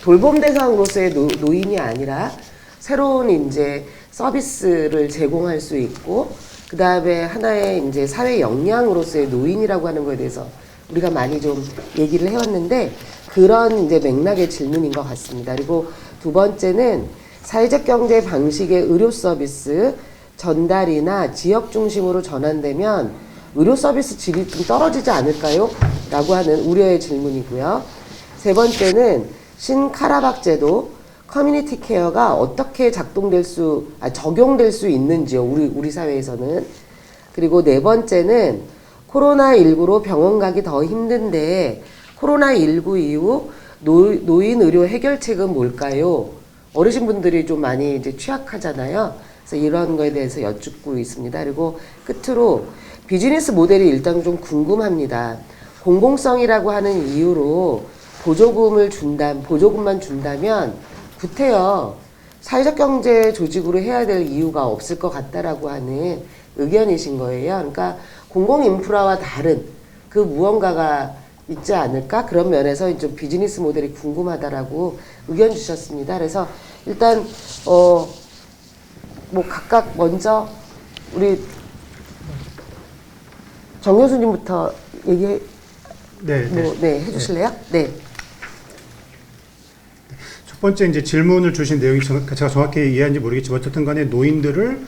돌봄 대상으로서의 노인이 아니라 새로운 이제 서비스를 제공할 수 있고, 그 다음에 하나의 이제 사회 역량으로서의 노인이라고 하는 거에 대해서 우리가 많이 좀 얘기를 해왔는데 그런 이제 맥락의 질문인 것 같습니다. 그리고 두 번째는 사회적 경제 방식의 의료 서비스 전달이나 지역 중심으로 전환되면 의료 서비스 질이 좀 떨어지지 않을까요? 라고 하는 우려의 질문이고요. 세 번째는 신카라박 제도, 커뮤니티 케어가 어떻게 적용될 수 있는지요. 우리 사회에서는. 그리고 네 번째는 코로나19로 병원 가기 더 힘든데 코로나19 이후 노인 의료 해결책은 뭘까요? 어르신분들이 좀 많이 이제 취약하잖아요. 그래서 이런 거에 대해서 여쭙고 있습니다. 그리고 끝으로 비즈니스 모델이 일단 좀 궁금합니다. 공공성이라고 하는 이유로 보조금만 준다면 구태여 사회적 경제 조직으로 해야 될 이유가 없을 것 같다라고 하는 의견이신 거예요. 그러니까 공공 인프라와 다른 그 무언가가 있지 않을까? 그런 면에서 좀 비즈니스 모델이 궁금하다라고 의견 주셨습니다. 그래서 일단 뭐 각각 먼저 우리 정 교수님부터 얘기해 해주실래요? 네. 첫 번째 이제 질문을 주신 내용이 제가 정확히 이해한지 모르겠지만 어쨌든 간에 노인들을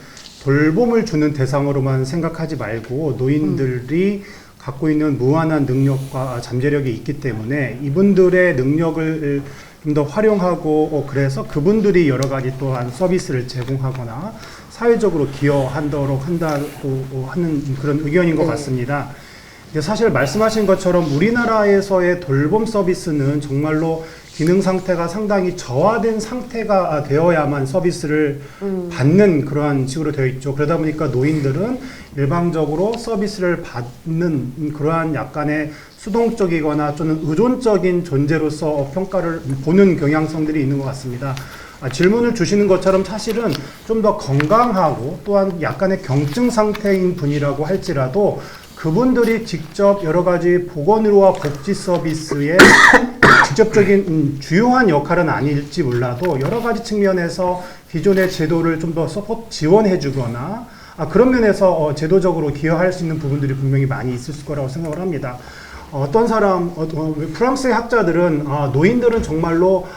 돌봄을 주는 대상으로만 생각하지 말고 노인들이 갖고 있는 무한한 능력과 잠재력이 있기 때문에 이분들의 능력을 좀 더 활용하고 그래서 그분들이 여러 가지 또한 서비스를 제공하거나 사회적으로 기여하도록 한다고 하는 그런 의견인 것 같습니다. 사실 말씀하신 것처럼 우리나라에서의 돌봄 서비스는 정말로 기능 상태가 상당히 저하된 상태가 되어야만 서비스를 받는 그러한 식으로 되어 있죠. 그러다 보니까 노인들은 일방적으로 서비스를 받는 그러한 약간의 수동적이거나 또는 의존적인 존재로서 평가를 보는 경향성들이 있는 것 같습니다. 질문을 주시는 것처럼 사실은 좀 더 건강하고 또한 약간의 경증 상태인 분이라고 할지라도 그분들이 직접 여러 가지 보건의료와 복지 서비스의 직접적인 주요한 역할은 아닐지 몰라도 여러 가지 측면에서 기존의 제도를 좀 더 지원해 주거나 그런 면에서 제도적으로 기여할 수 있는 부분들이 분명히 많이 있을 거라고 생각을 합니다. 어떤 프랑스의 학자들은 노인들은 정말로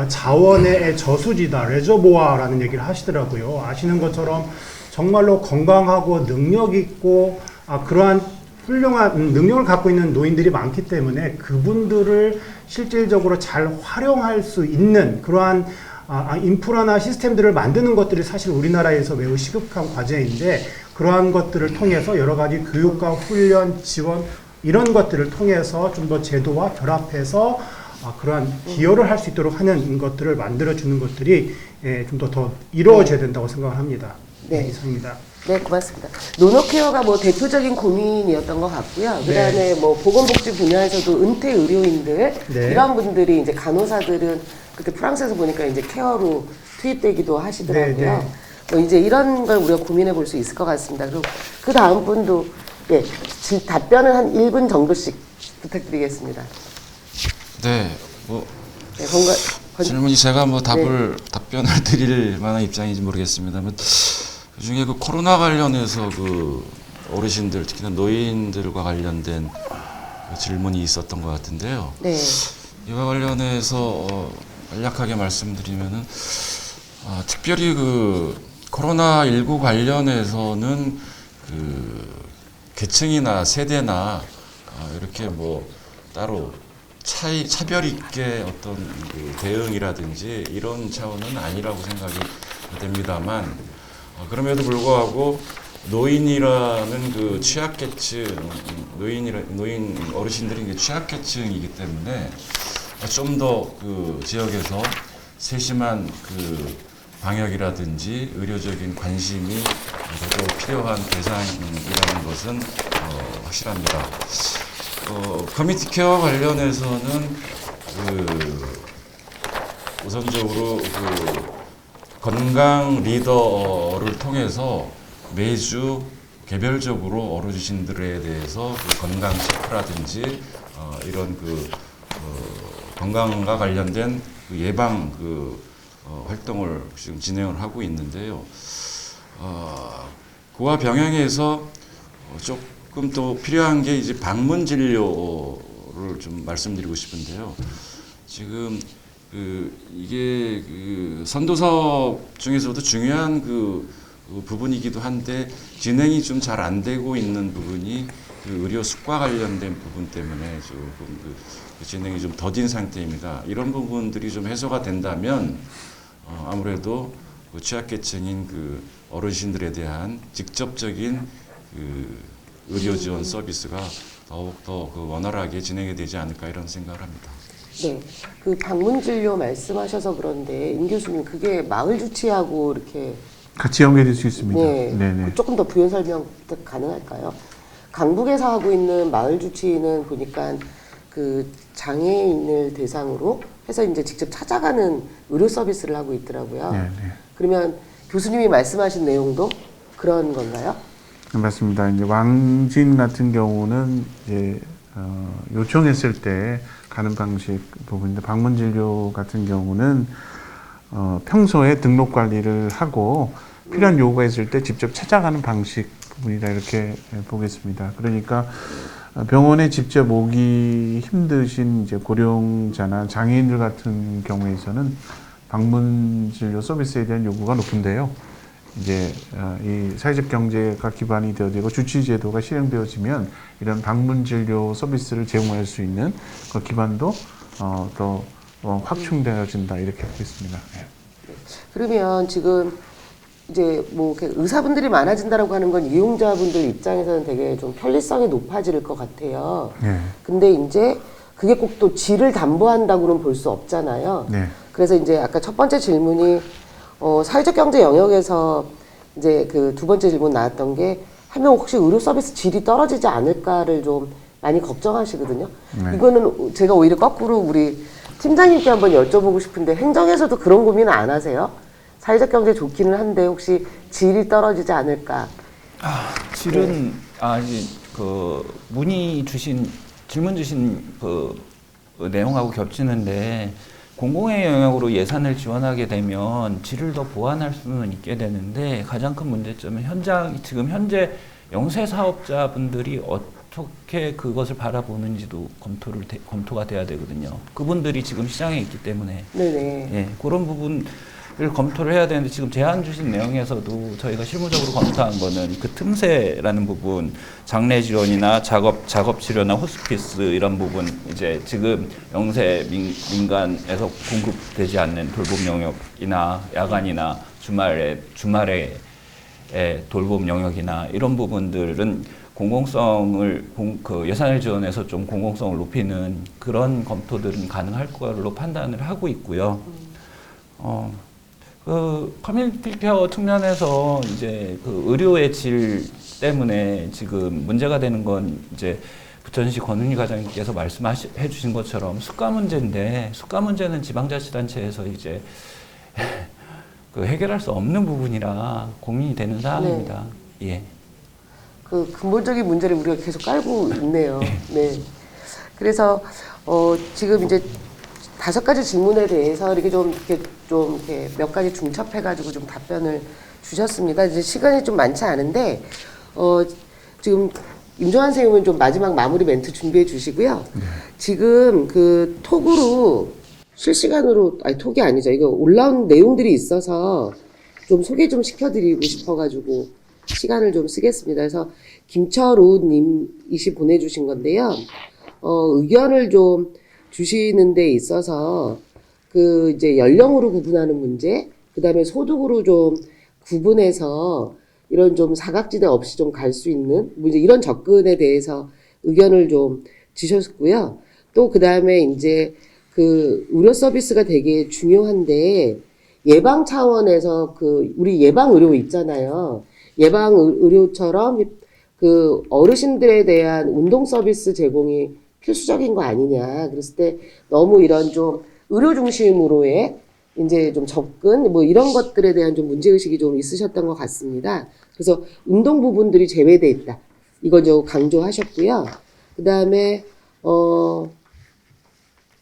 자원의 저수지다, 레저보아라는 얘기를 하시더라고요. 아시는 것처럼 정말로 건강하고 능력 있고 그러한 훌륭한 능력을 갖고 있는 노인들이 많기 때문에 그분들을 실질적으로 잘 활용할 수 있는 그러한 인프라나 시스템들을 만드는 것들이 사실 우리나라에서 매우 시급한 과제인데 그러한 것들을 통해서 여러 가지 교육과 훈련, 지원 이런 것들을 통해서 좀 더 제도와 결합해서 그러한 기여를 할 수 있도록 하는 것들을 만들어주는 것들이 좀 더 이루어져야 된다고 생각을 합니다. 네. 이상입니다. 네, 고맙습니다. 노노케어가 뭐 대표적인 고민이었던 것 같고요. 그 다음에 뭐 보건복지 분야에서도 은퇴 의료인들, 이런 분들이 이제 간호사들은 그때 프랑스에서 보니까 이제 케어로 투입되기도 하시더라고요. 뭐 이제 이런 걸 우리가 고민해 볼 수 있을 것 같습니다. 그리고 그 다음 분도 답변을 한 1분 정도씩 부탁드리겠습니다. 네, 질문이 제가 답변을 드릴 만한 입장인지 모르겠습니다만 그중에 그 코로나 관련해서 그 어르신들 특히나 노인들과 관련된 그 질문이 있었던 것 같은데요. 네. 이와 관련해서 간략하게 말씀드리면은 특별히 그 코로나19 관련해서는 그 계층이나 세대나 이렇게 뭐 따로 차별 있게 어떤 그 대응이라든지 이런 차원은 아니라고 생각이 됩니다만 그럼에도 불구하고 노인이라는 그 취약계층, 노인 어르신들이 취약계층이기 때문에 좀 더 그 지역에서 세심한 그 방역이라든지 의료적인 관심이 더더 필요한 대상이라는 것은 확실합니다. 커뮤니티 케어 관련해서는 우선적으로 건강 리더를 통해서 매주 개별적으로 어르신들에 대해서 건강 체크라든지 이런 건강과 관련된 예방 활동을 지금 진행을 하고 있는데요. 그와 병행해서 조금 또 필요한 게 이제 방문 진료를 좀 말씀드리고 싶은데요. 지금 이게 선도 사업 중에서도 중요한 부분이기도 한데 진행이 좀 잘 안 되고 있는 부분이 의료 수과 관련된 부분 때문에 조금 진행이 좀 더딘 상태입니다. 이런 부분들이 좀 해소가 된다면 아무래도 취약계층인 어르신들에 대한 직접적인 의료 지원 서비스가 더욱더 원활하게 진행이 되지 않을까 이런 생각을 합니다. 네, 그 방문 진료 말씀하셔서 그런데 임 교수님 그게 마을 주치하고 이렇게 같이 연계될 수 있습니다. 네, 네네. 조금 더 부연 설명 가능할까요? 강북에서 하고 있는 마을 주치의는 보니까 그 장애인을 대상으로 해서 이제 직접 찾아가는 의료 서비스를 하고 있더라고요. 네네. 그러면 교수님이 말씀하신 내용도 그런 건가요? 맞습니다. 이제 왕진 같은 경우는 이제 요청했을 때 가는 방식 부분인데 방문 진료 같은 경우는 평소에 등록 관리를 하고 필요한 요구가 있을 때 직접 찾아가는 방식 부분이다 이렇게 보겠습니다. 그러니까 병원에 직접 오기 힘드신 이제 고령자나 장애인들 같은 경우에서는 방문 진료 서비스에 대한 요구가 높은데요. 이제 이 사회적 경제가 기반이 되어지고 주치 제도가 실행되어지면 이런 방문 진료 서비스를 제공할 수 있는 그 기반도 더 확충되어진다 이렇게 보겠습니다. 네. 그러면 지금 이제 뭐 이렇게 의사분들이 많아진다라고 하는 건 이용자분들 입장에서는 되게 좀 편리성이 높아질 것 같아요. 네. 근데 이제 그게 꼭 또 질을 담보한다고는 볼 수 없잖아요. 네. 그래서 이제 아까 첫 번째 질문이 사회적 경제 영역에서 이제 그 두 번째 질문 나왔던 게 하면 혹시 의료 서비스 질이 떨어지지 않을까를 좀 많이 걱정하시거든요. 네. 이거는 제가 오히려 거꾸로 우리 팀장님께 한번 여쭤보고 싶은데 행정에서도 그런 고민은 안 하세요? 사회적 경제 좋기는 한데 혹시 질이 떨어지지 않을까? 질은 아직 질문 주신 내용하고 겹치는데 공공의 영역으로 예산을 지원하게 되면 질을 더 보완할 수는 있게 되는데 가장 큰 문제점은 지금 현재 영세 사업자분들이 어떻게 그것을 바라보는지도 검토가 돼야 되거든요. 그분들이 지금 시장에 있기 때문에 네네. 예, 그런 부분을 검토를 해야 되는데 지금 제안 주신 내용에서도 저희가 실무적으로 검토한 거는 그 틈새라는 부분, 장례 지원이나 작업 치료나 호스피스 이런 부분 이제 지금 영세 민간에서 공급되지 않는 돌봄 영역이나 야간이나 주말에 돌봄 영역이나 이런 부분들은 공공성을 예산을 지원해서 좀 공공성을 높이는 그런 검토들은 가능할 걸로 판단을 하고 있고요. 커뮤니티 케어 측면에서 이제 의료의 질 때문에 지금 문제가 되는 건 이제 부천시 권은희 과장님께서 말씀해 주신 것처럼 수가 문제인데 수가 문제는 지방자치단체에서 이제 해결할 수 없는 부분이라 고민이 되는 사항입니다. 예. 그 근본적인 문제를 우리가 계속 깔고 있네요. 네. 그래서 지금 이제 5가지 질문에 대해서 이렇게 이렇게 몇 가지 중첩해가지고 좀 답변을 주셨습니다. 이제 시간이 좀 많지 않은데 지금 임종환 선생님은 좀 마지막 마무리 멘트 준비해 주시고요. 지금 그 톡으로 실시간으로 톡이 아니죠. 이거 올라온 내용들이 있어서 좀 소개 좀 시켜드리고 싶어가지고 시간을 좀 쓰겠습니다. 그래서 김철우님이시 보내주신 건데요. 의견을 좀 주시는 데 있어서 이제 연령으로 구분하는 문제, 그 다음에 소득으로 좀 구분해서 이런 좀 사각지대 없이 좀 갈 수 있는 문제, 이런 접근에 대해서 의견을 좀 주셨고요. 또 그 다음에 이제 의료 서비스가 되게 중요한데 예방 차원에서 우리 예방 의료 있잖아요. 예방 의료처럼 어르신들에 대한 운동 서비스 제공이 필수적인 거 아니냐. 그랬을 때 너무 이런 좀 의료 중심으로의 이제 좀 접근, 뭐 이런 것들에 대한 좀 문제의식이 좀 있으셨던 것 같습니다. 그래서 운동 부분들이 제외돼 있다. 이건 좀 강조하셨고요. 그 다음에,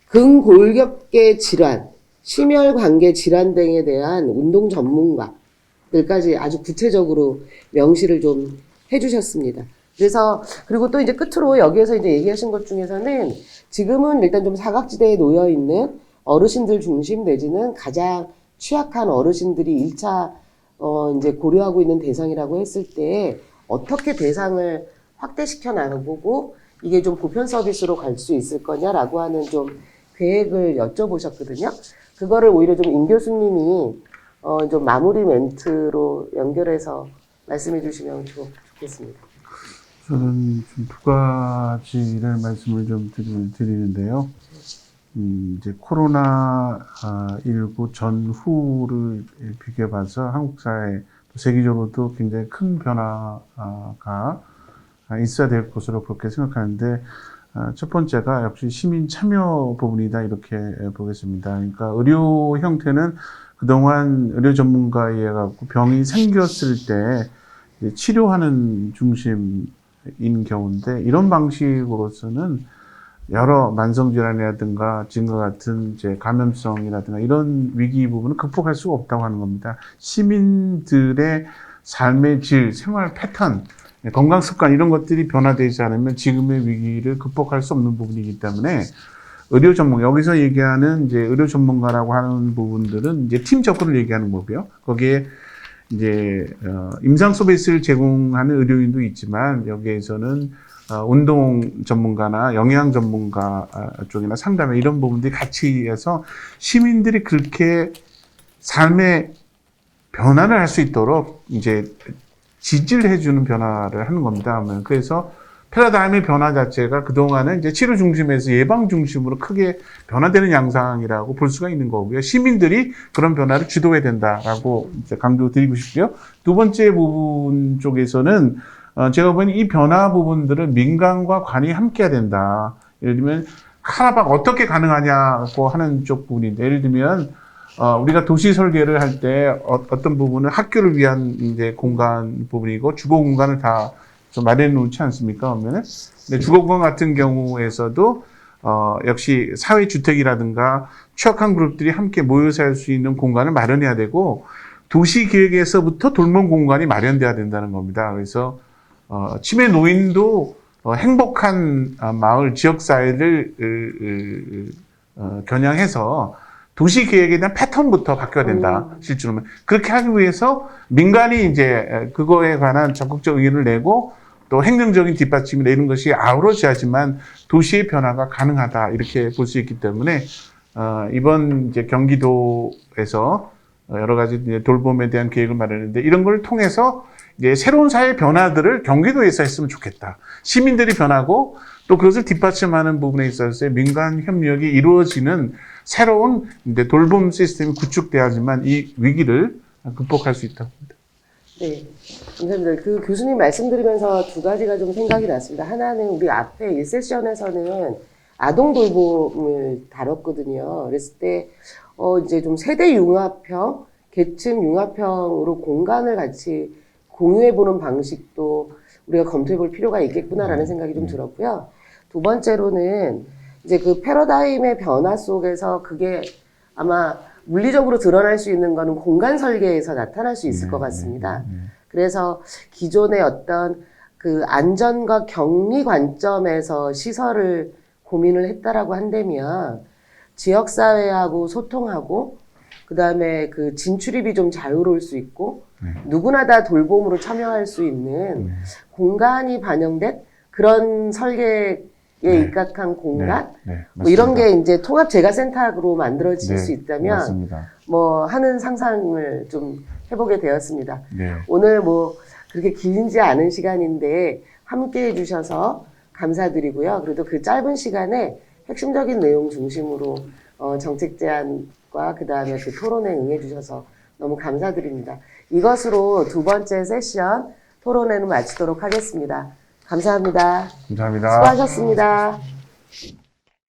근골격계 질환, 심혈관계 질환 등에 대한 운동 전문가, 것들까지 아주 구체적으로 명시를 좀 해주셨습니다. 그래서 그리고 또 이제 끝으로 여기에서 이제 얘기하신 것 중에서는 지금은 일단 좀 사각지대에 놓여 있는 어르신들 중심 내지는 가장 취약한 어르신들이 1차 이제 고려하고 있는 대상이라고 했을 때 어떻게 대상을 확대시켜 나가보고 이게 좀 보편 서비스로 갈 수 있을 거냐라고 하는 좀 계획을 여쭤보셨거든요. 그거를 오히려 좀 임 교수님이 좀 마무리 멘트로 연결해서 말씀해 주시면 좋겠습니다. 저는 좀 두 가지를 말씀을 좀 드리는데요. 이제 코로나19 전후를 비교해봐서 한국 사회, 세계적으로도 굉장히 큰 변화가 있어야 될 것으로 그렇게 생각하는데, 첫 번째가 역시 시민 참여 부분이다, 이렇게 보겠습니다. 그러니까 의료 형태는 그동안 의료 전문가에 의해 갖고 병이 생겼을 때 치료하는 중심인 경우인데, 이런 방식으로서는 여러 만성질환이라든가 지금과 같은 이제 감염성이라든가 이런 위기 부분을 극복할 수가 없다고 하는 겁니다. 시민들의 삶의 질, 생활 패턴, 건강 습관 이런 것들이 변화되지 않으면 지금의 위기를 극복할 수 없는 부분이기 때문에 의료 전문, 여기서 얘기하는 이제 의료 전문가라고 하는 부분들은 이제 팀 접근을 얘기하는 거고요. 거기에 이제 임상 서비스를 제공하는 의료인도 있지만 여기에서는 운동 전문가나 영양 전문가 쪽이나 상담 이런 부분들이 같이 해서 시민들이 그렇게 삶의 변화를 할 수 있도록 이제 지지를 해주는 변화를 하는 겁니다. 그래서 패러다임의 변화 자체가 그동안은 이제 치료 중심에서 예방 중심으로 크게 변화되는 양상이라고 볼 수가 있는 거고요. 시민들이 그런 변화를 주도해야 된다라고 이제 강조드리고 싶고요. 두 번째 부분 쪽에서는 제가 보기엔 이 변화 부분들을 민간과 관이 함께 해야 된다. 예를 들면 카라박 어떻게 가능하냐고 하는 쪽 부분인데, 예를 들면 우리가 도시 설계를 할 때 어떤 부분은 학교를 위한 이제 공간 부분이고 주거 공간을 다 좀 마련해 놓지 않습니까? 그러면은 근데 주거 공간 같은 경우에서도 역시 사회 주택이라든가 취약한 그룹들이 함께 모여 살 수 있는 공간을 마련해야 되고, 도시 계획에서부터 돌봄 공간이 마련돼야 된다는 겁니다. 그래서 치매 노인도 행복한 마을 지역 사회를 겨냥해서 도시 계획에 대한 패턴부터 바뀌어야 된다. 실제로는 그렇게 하기 위해서 민간이 이제 그거에 관한 적극적 의견을 내고 또 행정적인 뒷받침을 내는 것이 아우러져야지만 도시의 변화가 가능하다, 이렇게 볼 수 있기 때문에 이번 이제 경기도에서 여러 가지 이제 돌봄에 대한 계획을 마련했는데, 이런 걸 통해서 이제 새로운 사회 변화들을 경기도에서 했으면 좋겠다. 시민들이 변하고 또 그것을 뒷받침하는 부분에 있어서 민간 협력이 이루어지는 새로운 이제 돌봄 시스템이 구축돼야지만 이 위기를 극복할 수 있다고 봅니다. 네, 감사합니다. 그 교수님 말씀드리면서 두 가지가 좀 생각이 났습니다. 하나는 우리 앞에 1세션에서는 아동 돌봄을 다뤘거든요. 그랬을 때 이제 좀 세대 융합형, 계층 융합형으로 공간을 같이 공유해보는 방식도 우리가 검토해볼 필요가 있겠구나라는 생각이 좀 들었고요. 두 번째로는 이제 그 패러다임의 변화 속에서 그게 아마 물리적으로 드러날 수 있는 거는 공간 설계에서 나타날 수 있을 것 같습니다. 그래서 기존의 어떤 그 안전과 격리 관점에서 시설을 고민을 했다라고 한다면 지역사회하고 소통하고 그 다음에 그 진출입이 좀 자유로울 수 있고 누구나 다 돌봄으로 참여할 수 있는 공간이 반영된 그런 설계에 입각한 공간 뭐 이런 게 이제 통합 재가센터로 만들어질 수 있다면 맞습니다. 뭐 하는 상상을 좀 해보게 되었습니다. 네. 오늘 뭐 그렇게 길지 않은 시간인데 함께 해주셔서 감사드리고요. 그래도 그 짧은 시간에 핵심적인 내용 중심으로 정책 제안과 그 다음에 그 토론에 응해주셔서 너무 감사드립니다. 이것으로 두 번째 세션 토론회는 마치도록 하겠습니다. 감사합니다. 감사합니다. 수고하셨습니다.